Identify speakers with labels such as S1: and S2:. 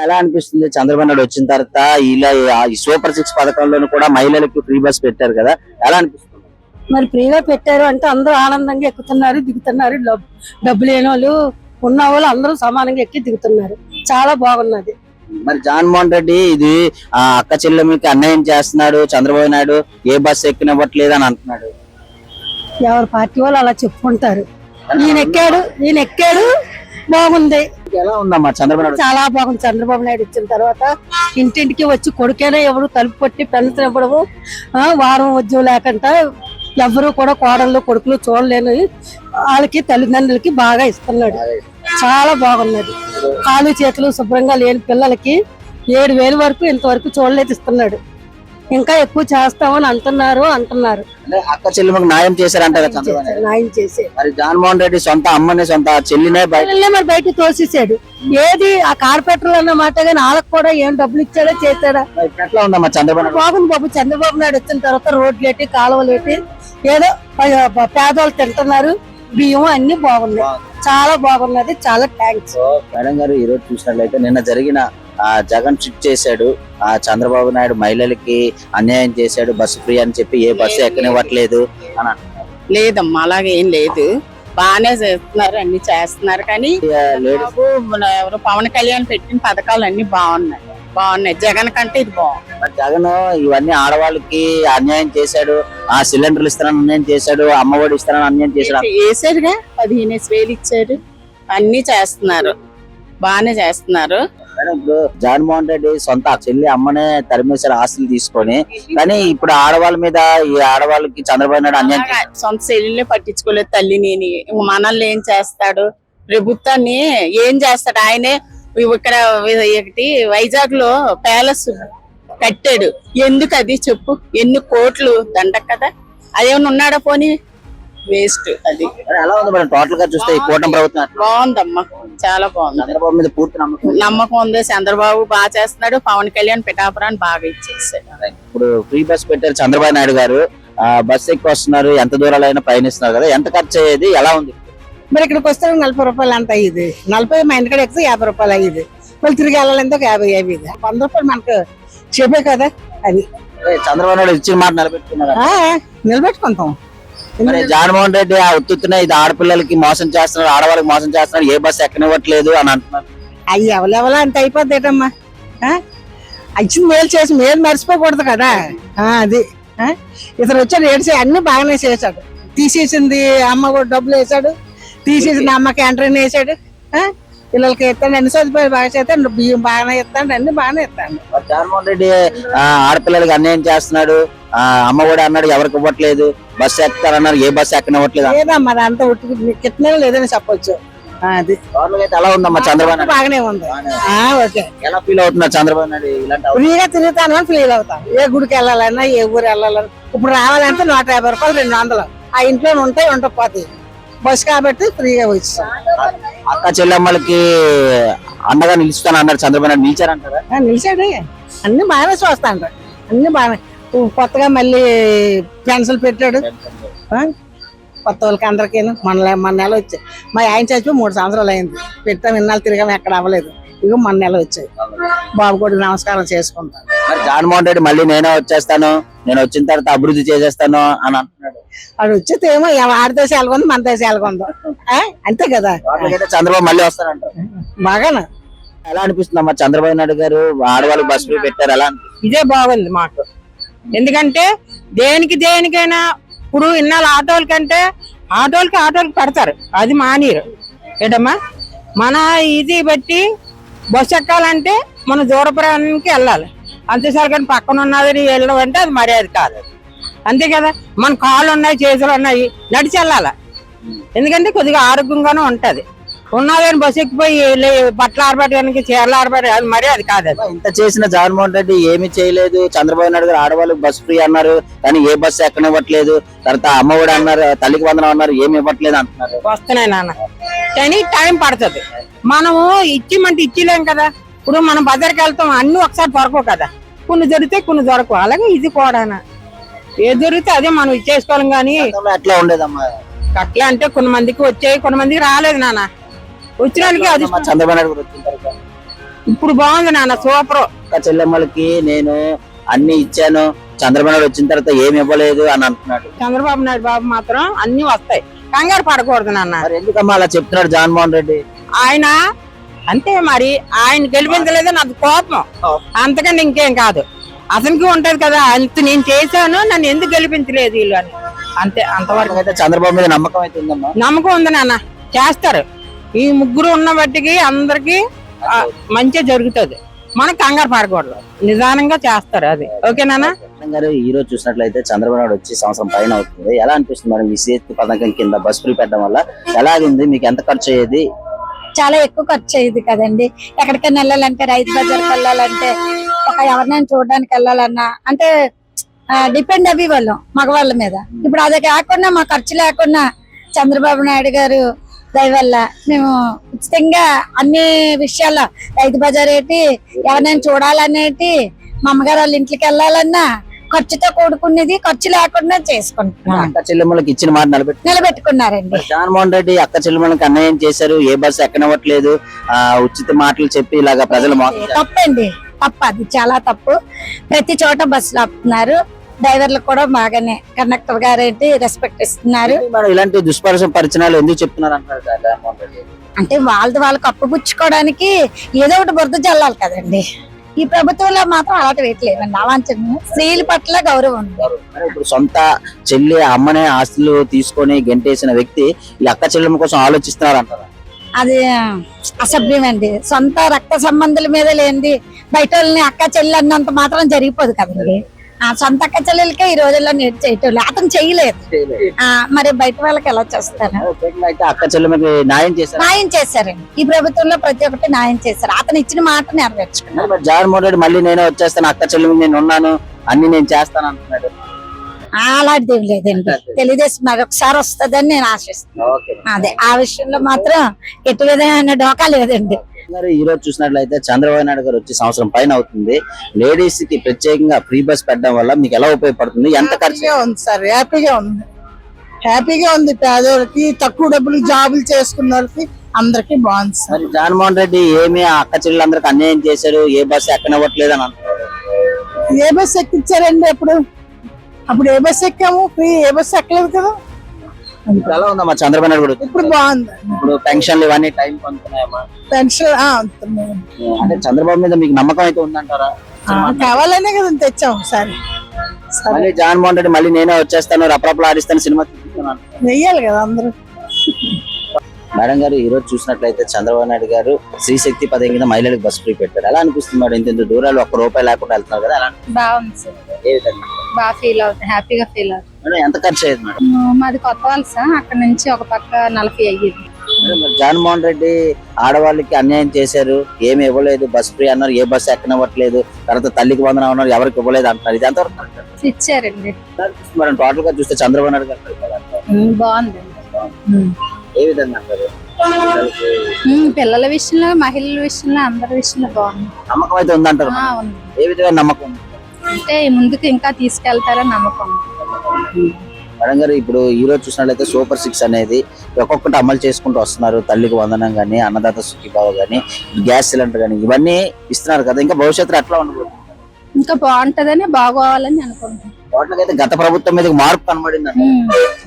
S1: ఎలా అనిపిస్తుంది చంద్రబాబు నాయుడు వచ్చిన తర్వాత ఇలా ఈ సూపర్ 6 పథకంలోనూ కూడా మహిళలకు ఫ్రీ బస్ పెట్టారు కదా, ఎలా అనిపిస్తుంది?
S2: మరి ఫ్రీగా పెట్టారు అంటే అందరూ ఆనందంగా ఎక్కుతున్నారు, దిగుతున్నారు. డబ్బు లేని వాళ్ళు, ఉన్న వాళ్ళు అందరూ సమానంగా ఎక్కి దిగుతున్నారు. చాలా బాగున్నది.
S1: మరి జగన్మోహన్ రెడ్డి ఇది అక్క చెల్లెమ్మకి అన్యాయం చేస్తున్నాడు, చంద్రబాబు నాయుడు ఏ బస్సు ఎక్కనివ్వట్లేదు అని అంటున్నాడు.
S2: ఎవరి పార్టీ వాళ్ళు అలా చెప్పుకుంటారు. ఈయన ఎక్కాడు బాగుంది.
S1: ఎలా ఉందమ్మా చంద్రబాబు నాయుడు?
S2: చాలా బాగుంది. చంద్రబాబు నాయుడు వచ్చిన తర్వాత ఇంటింటికి వచ్చి కొడుకైనా ఎవరు తలుపు కొట్టి పెన్షన్ ఇవ్వడము, వారం ఉద్యోగం లేకుండా ఎవరు కూడా కోడళ్ళు కొడుకులు చూడలేని వాళ్ళకి తల్లిదండ్రులకి బాగా ఇస్తున్నాడు. చాలా బాగున్నది. కాలు చేతులు శుభ్రంగా లేని పిల్లలకి 7,000 వరకు ఇంతవరకు చూడలేదు ఇస్తున్నాడు. ఇంకా ఎక్కువ చేస్తామని అంటున్నారు.
S1: అక్క చెల్లెమ్మకి న్యాయం చేశారంటారు
S2: న్యాయం చేసే.
S1: మరి జగన్మోహన్ రెడ్డి సొంత అమ్మని సొంత చెల్లినే
S2: మరి బయట తోసేసాడు. ఏది ఆ కార్పొరేటర్లు అన్నమాట, కానీ వాళ్ళకి కూడా ఏం డబ్బులు ఇచ్చాడో చేశాడా?
S1: ఎట్లా ఉందమ్మా చంద్రబాబు?
S2: బాగుంది బాబు. చంద్రబాబు నాయుడు వచ్చిన తర్వాత రోడ్లేటి కాలువలేటి ఏదో పేదవాళ్ళు తింటున్నారు. బియ్యం అన్ని బాగున్నాయి. చాలా బాగున్నది. చాలా థ్యాంక్స్.
S1: మేడం గారు, ఈ రోజు చూసినట్లయితే నిన్న జరిగిన జగన్ ట్రిప్ చేశాడు, చంద్రబాబు నాయుడు మహిళలకి అన్యాయం చేశాడు, బస్సు ఫ్రీ అని చెప్పి ఏ బస్సు ఎక్కనివ్వట్లేదు అని అంటున్నారు.
S3: లేదమ్మా, అలాగే ఏం లేదు. బాగానే చేస్తున్నారు, అన్ని చేస్తున్నారు. కానీ ఎవరు పవన్ కళ్యాణ్ పెట్టిన పథకాలు అన్ని బాగున్నాయి. జగన్ కంటే ఇది బాగుంది.
S1: జగన్ ఇవన్నీ ఆడవాళ్ళకి అన్యాయం చేశాడు, ఆ సిలిండర్లు ఇస్తానని అన్యాయం చేశాడు, అమ్మఒడి ఇస్తానని అన్యాయం చేశాడు.
S3: వేసాడుగా 15,000 ఇచ్చారు. అన్ని చేస్తున్నారు, బాగానే చేస్తున్నారు.
S1: ఇప్పుడు జగన్మోహన్ రెడ్డి సొంత చెల్లి అమ్మనే తరిమేశారు ఆస్తులు తీసుకొని. కానీ ఇప్పుడు ఆడవాళ్ళ మీద ఈ ఆడవాళ్ళకి చంద్రబాబు నాయుడు అన్యాయం.
S3: సొంత చెల్లిని పట్టించుకోలేదు. తల్లి నేను మనల్ని ఏం చేస్తాడు, ప్రభుత్వాన్ని ఏం చేస్తాడు? ఆయనే ఇక్కడ వైజాగ్ లో ప్యాలెస్ కట్టాడు. ఎందుకు అది చెప్పు? ఎన్ని కోట్లు దండ కదా. అదేమన్నా ఉన్నాడా? పోనీ వేస్ట్. అది
S1: ఎలా ఉంది మేడం టోటల్ గా చూస్తే? కూటమి ప్రభుత్వం
S3: బాగుందమ్మా, చాలా బాగుంది.
S1: చంద్రబాబు మీద పూర్తి
S3: నమ్మకం ఉంది. చంద్రబాబు బాగా చేస్తున్నాడు. పవన్ కళ్యాణ్ పిఠాపురాన్ని బాగా ఇచ్చేసాడు.
S1: ఇప్పుడు ఫ్రీ బస్ పెట్టారు చంద్రబాబు నాయుడు గారు. బస్ ఎక్కి వస్తున్నారు, ఎంత దూరాలైనా పయనిస్తున్నారు కదా, ఎంత ఖర్చు అయ్యేది, ఎలా ఉంది?
S2: మరి ఇక్కడికి వస్తే 40 రూపాయలు అంత అయ్యింది. 40 మా ఇంటికాడ ఎక్కితే 50 రూపాయలు అయ్యింది. మళ్ళీ తిరిగి వెళ్ళాలంటే 50 అయ్యింది. 100 రూపాయలు మనకు చెప్పే కదా. అది
S1: చంద్రబాబు నాయుడు ఇచ్చిన మాట
S2: నిలబెట్టుకుంటాం.
S1: మరి జగన్మోహన్ రెడ్డి ఉత్తున్న ఇది ఆడపిల్లలకి మోసం చేస్తున్నారు, ఆడవాళ్ళకి మోసం చేస్తున్నారు, ఏ బస్సు ఎక్కనివ్వట్లేదు అని అంటున్నారు.
S2: అవి ఎవరెవలా అంత అయిపోద్ది ఏటమ్మా. ఇచ్చిన మేలు చేసి మేలు మర్చిపోకూడదు కదా. అది ఇతను వచ్చాడు ఏడ్చి అన్ని బాగానే చేశాడు. తీసేసింది అమ్మ కూడా డబ్బులు వేసాడు, తీసేసింది అమ్మ క్యాంటీన్ వేసాడు, పిల్లలకి ఎత్తాడు, అన్ని సదుపాయాలు బాగా చేస్తాడు, బియ్యం బాగానే ఇస్తాడు, అన్ని బాగానే ఇస్తాడు.
S1: జగన్మోహన్ రెడ్డి ఆడపిల్లలకి అన్యాయం చేస్తున్నాడు, అమ్మ కూడా అన్నాడు ఎవరికి ఇవ్వట్లేదు, బస్సు ఎక్కుతారన్నారు, ఏ బస్సు ఎక్కనివ్వట్లేదు.
S2: లేదమ్మా, అంతా కిట్నే లేదని చెప్పొచ్చు. అది
S1: ఎలా ఉందమ్మా చంద్రబాబు నాయుడు?
S2: బాగానే ఉంది. ఓకే.
S1: ఎలా ఫీల్ అవుతున్నారు చంద్రబాబు నాయుడు? ఇలాంటి
S2: ఫ్రీగా తిరుగుతాను అని ఫీల్ అవుతాం. ఏ గుడికి వెళ్ళాలన్నా, ఏ ఊరు వెళ్ళాలన్నా ఇప్పుడు రావాలంటే 150 రూపాయలు, 200. ఆ ఇంట్లో ఉంటాయి, ఉండకపోతాయి. బస్ కాబట్టి ఫ్రీగా వచ్చాం.
S1: అక్క చెల్లెమ్మలకి అండగా నిలుస్తాను అన్నారు చంద్రబాబు నాయుడు. నిలిచారంటారా?
S2: నిలిచాడు. అన్ని బాగానే చూస్తాను, అన్ని బాగానే. కొత్తగా మళ్ళీ పెన్షన్ పెట్టాడు కొత్త వాళ్ళకి అందరికీ. మన నెల వచ్చాయి. మా ఆయన చచ్చిపోయి 3 సంవత్సరాలు అయింది. పెట్టాం, ఇన్నాళ్ళు తిరిగాం, ఎక్కడ అవ్వలేదు. ఇక మన నెల వచ్చాయి. బాబు కూడా నమస్కారం చేసుకుంటాను.
S1: జగన్మోహన్ రెడ్డి మళ్ళీ నేనే వచ్చేస్తాను, నేను వచ్చిన తర్వాత అభివృద్ధి చేసేస్తాను అని అంటున్నాడు.
S2: వాడు వచ్చేది ఏమో ఆడి దేశం ఎలాగొందో, మన దేశం ఎలాగొందో, అంతే కదా.
S1: చంద్రబాబు మళ్ళీ వస్తారంట
S2: బాగానే.
S1: ఎలా అనిపిస్తుందమ్మా చంద్రబాబు నాయుడు గారు ఆడవాళ్ళు బస్ ఫ్రీ పెట్టారు, ఎలా?
S4: ఇదే బాగుంది మాకు. ఎందుకంటే దేనికైనా ఇప్పుడు ఇన్నాళ్ళు ఆటోలకంటే ఆటోలకి పెడతారు, అది మానీరు ఏటమ్మా. మన ఇది బట్టి బస్సు ఎక్కాలంటే మన దూర ప్రయాణానికి వెళ్ళాలి, అంతేసారి. కానీ పక్కన ఉన్నది వెళ్ళడం అంటే అది మర్యాద కాదు, అంతే కదా. మన కాళ్ళు ఉన్నాయి, చేతులు ఉన్నాయి, నడిచి వెళ్ళాలి. ఎందుకంటే కొద్దిగా ఆరోగ్యంగానే ఉంటది. ఉన్నదని బస్సు ఎక్కిపోయి బట్టలు ఆరబెట్టడానికి, చీరలు ఆరబెట్ట, అది మరి అది కాదు.
S1: ఇంత చేసిన జగన్మోహన్ రెడ్డి ఏమి చేయలేదు. చంద్రబాబు నాయుడు గారు ఆడవాళ్ళకి బస్సు ఫ్రీ అన్నారు, కానీ ఏ బస్సు ఎక్కనివ్వట్లేదు. తర్వాత అమ్మ కూడా అన్నారు, తల్లికి వందనం అన్నారు, ఏమి ఇవ్వట్లేదు అంటున్నారు.
S4: వస్తున్నాయి నాన్న, కానీ టైం పడుతుంది. మనము ఇచ్చిమంటే ఇచ్చిలేం కదా. ఇప్పుడు మనం బజార్కి వెళ్తాం, అన్ని ఒకసారి దొరకవు కదా. కొన్ని దొరికితే కొన్ని దొరకవు. అలాగే ఇది కూడా ఏ దొరికితే అదే మనం ఇచ్చేసుకోవాలి. కానీ
S1: ఎట్లా ఉండేదమ్మా?
S4: అట్లా అంటే కొన్ని మందికి వచ్చాయి, కొన్ని మందికి రాలేదు నాన్న. వచ్చిన వాళ్ళకి అది
S1: చంద్రబాబు నాయుడు
S4: ఇప్పుడు బాగుంది నాన్న, సూపర్.
S1: అక్క చెల్లెమ్మలకి నేను అన్ని ఇచ్చాను, చంద్రబాబు నాయుడు వచ్చిన తర్వాత ఏమి ఇవ్వలేదు అని అంటున్నాడు.
S4: చంద్రబాబు నాయుడు బాబు మాత్రం అన్ని వస్తాయి, కంగారు పడకూడదు నాన్న.
S1: మరి ఎందుకమ్మా అలా చెప్తున్నాడు జగన్మోహన్ రెడ్డి?
S4: ఆయన అంతే మరి, ఆయన గెలిపించలేదు నాకు కోపం, అంతకంటే ఇంకేం కాదు. అతనికి ఉంటది కదా, అంత నేను చేశాను, నన్ను ఎందుకు గెలిపించలేదు వీళ్ళు అని, అంతే. అంతవరకు
S1: అయితే చంద్రబాబు మీద నమ్మకం అయితే ఉందమ్మా?
S4: నమ్మకం ఉంది నాన్న, చేస్తారు. ఈ ముగ్గురు ఉన్న బట్టికి అందరికి మంచిగా జరుగుతుంది, మనకు కంగారు పడకూడదు, నిదానంగా చేస్తారు. అది ఓకే నాన్న
S1: గారు. ఈ రోజు చూసినట్లయితే చంద్రబాబు నాయుడు వచ్చి సంవత్సరం పైన అవుతుంది. ఎలా అనిపిస్తుంది మేడం ఈ శక్తి పథకం కింద బస్ ఫ్రీ పెట్టడం వల్ల? ఎలాగింది, మీకు ఎంత ఖర్చు అయ్యేది?
S2: చాలా ఎక్కువ ఖర్చు అయ్యేది కదండి. ఎక్కడికైనా వెళ్ళాలంటే, రైతు బజార్కి వెళ్ళాలంటే, ఒక ఎవరినైనా చూడడానికి వెళ్ళాలన్నా అంటే డిపెండ్ అవి వాళ్ళం మగవాళ్ళ మీద. ఇప్పుడు అది కాకుండా మా ఖర్చు లేకుండా చంద్రబాబు నాయుడు గారు దయ వల్ల మేము ఉచితంగా అన్ని విషయాల్లో, రైతు బజార్ ఏంటి, ఎవరినైనా చూడాలనేటి, మా అమ్మగారు వాళ్ళ ఇంటికి వెళ్ళాలన్నా ఖర్చుతో కూడుకునేది, ఖర్చు లేకుండా చేసుకుంటున్నాం.
S1: అక్క చెల్లెమ్మలకి ఇచ్చిన మాట
S2: నిలబెట్టుకున్నారండి.
S1: జగన్మోహన్ రెడ్డి అక్క చెల్లెమ్మలకి అన్యాయం చేశారు, ఏ బస్సు ఎక్కనివ్వట్లేదు, ఉచిత మాటలు చెప్పి ఇలాగా ప్రజలు
S2: తప్పండి, తప్పు, అది చాలా తప్పు. ప్రతి చోట బస్సులు ఆపుతున్నారు, డ్రైవర్లకు కూడా బాగానే కండక్టర్ గారు ఏంటి రెస్పెక్ట్ ఇస్తున్నారు.
S1: మేడం ఇలాంటి పరిచయాలు ఎందుకు చెప్తున్నారు అంటారు జగన్మోహన్ రెడ్డి?
S2: అంటే వాళ్ళకి అప్పుపుచ్చుకోవడానికి ఏదో ఒకటి బురద జల్లాలి కదండి. ఈ ప్రభుత్వంలో మాత్రం అలాంటి వేయట్లేదండి. అవాంఛనీయం, స్త్రీల పట్ల గౌరవం ఉంది.
S1: ఇప్పుడు సొంత చెల్లి అమ్మనే ఆస్తులు తీసుకొని గెంటేసిన వ్యక్తి ఈ అక్క చెల్లెమ్మ కోసం ఆలోచిస్తున్నారు అంటారు.
S2: అది అసభ్యం అండి. సొంత రక్త సంబంధుల మీద లేనిది బయట వాళ్ళని అక్క చెల్లి అన్నంత మాత్రం జరిగిపోదు కదండి. ఆ సొంత అక్క చెల్లెలకే ఈ రోజుల్లో నేర్చు చేయటం అతను చేయలేదు, మరి బయట వాళ్ళకి ఎలా చేస్తారు?
S1: అయితే అక్క చెల్లెమ్మకి
S2: న్యాయం చేశారండి. ఈ ప్రభుత్వంలో ప్రతి ఒక్కటి న్యాయం చేశారు. అతను ఇచ్చిన మాట నెరవేర్చుకున్నారు.
S1: జగన్మోహన్ రెడ్డి మళ్ళీ నేనే వచ్చేస్తాను, అక్క చెల్లెమ్మకి నేను ఉన్నాను, అన్ని నేను చేస్తాను అంటున్నాడు.
S2: అలాంటిది ఏం లేదండి. తెలుగుదేశం మరొకసారి వస్తుందని నేను ఆశిస్తున్నాను. అదే ఆ విషయంలో మాత్రం ఎటు విధమైన డోకా లేదండి.
S1: ఈ రోజు చూసినట్లయితే చంద్రబాబు నాయుడు గారు వచ్చి సంవత్సరం పైన అవుతుంది. లేడీస్ కి ప్రత్యేకంగా ఫ్రీ బస్ పెట్టడం వల్ల మీకు ఎలా ఉపయోగపడుతుంది? ఎంత ఖర్చు
S5: ఉంది సార్? హ్యాపీగా ఉంది. పేదవాళ్ళకి, తక్కువ డబ్బులు జాబులు చేసుకున్న వాళ్ళకి అందరికి బాగుంది సార్.
S1: మరి జగన్మోహన్ రెడ్డి ఏమి అక్క చెల్లెలందరికి అన్యాయం చేశారు, ఏ బస్సు ఎక్కనివ్వట్లేదు అని అంటున్నారు.
S5: ఏ బస్సు ఎక్కించారండి? అప్పుడు ఏ బస్సు ఎక్కాము? ఫ్రీ ఏ బస్సు ఎక్కలేదు కదా.
S1: ఇప్పుడు ఎలా ఉందమ్మా చంద్రబాబు నాయుడు కూడా?
S5: ఇప్పుడు బాగుంది.
S1: ఇప్పుడు పెన్షన్లు ఇవన్నీ టైం పొందుతున్నాయమ్మా?
S5: పెన్షన్
S1: అంటే చంద్రబాబు మీద మీకు నమ్మకం అయితే ఉందంటారా?
S5: కావాలనే కదా తెచ్చాం సరే.
S1: మళ్ళీ జగన్మోహన్ రెడ్డి మళ్ళీ నేనే వచ్చేస్తాను, రపరపలు ఆడిస్తాను, సినిమా తీస్తున్నాను
S5: వెయ్యాలి కదా అందరూ.
S1: మేడం గారు ఈ రోజు చూసినట్లయితే చంద్రబాబు నాయుడు గారు స్త్రీ శక్తి పథకం కింద మహిళలకు బస్ ఫ్రీ పెట్టారు. ఎలా అనిపిస్తుంది మేడం? ఇంత దూరాలు ₹1 లేకుండా వెళ్తున్నారు కదా, ఎలా
S6: బాగుంది సార్.
S1: ఏ విధంగా
S6: బాగా ఫీల్ అవుతుంది, హ్యాపీగా ఫీల్ అవుతుంది.
S1: మేడం ఎంత ఖర్చు అయ్యేది మేడం?
S6: మాది కొత్త వలస, అక్కడ నుంచి ఒక పక్క 40 అయ్యేది.
S1: జగన్మోహన్ రెడ్డి ఆడవాళ్ళకి అన్యాయం చేశారు, ఏమి ఇవ్వలేదు, బస్ ఫ్రీ అన్నారు, ఏ బస్సు ఎక్కనివ్వట్లేదు, తర్వాత తల్లికి వందనం అన్నారు, ఎవరికి ఇవ్వలేదు అంటున్నారు. ఇది ఎంతవరకు
S6: ఇచ్చారండి?
S1: మేడం టోటల్ గా చూస్తే చంద్రబాబు నాయుడు గారు
S6: బాగుంది.
S1: ఏ విధంగా అంటారు?
S6: పిల్లల విషయంలో, మహిళల విషయంలో, అందరి విషయంలో బాగుంది.
S1: నమ్మకం అయితే ఉందంటారు.
S6: ఉంది.
S1: ఏ విధంగా నమ్మకం ఉంది?
S6: అంటే ముందుకు ఇంకా తీసుకెళ్తారని నమ్మకం.
S1: మేడం గారు ఇప్పుడు ఈ రోజు చూసినట్లయితే సూపర్ 6 అనేది ఒక్కొక్కటి అమలు చేసుకుంటూ వస్తున్నారు. తల్లికి వందనం గానీ, అన్నదాత సుఖీభావ గానీ, గ్యాస్ సిలిండర్ గానీ ఇవన్నీ ఇస్తున్నారు కదా. ఇంకా భవిష్యత్తులో ఎట్లా ఉండబోతుంది?
S6: ఇంకా బాగుంటదని, బాగోవాలని అనుకుంటున్నాను.
S1: వాటికైతే గత ప్రభుత్వం మీద మార్పు కనబడింది.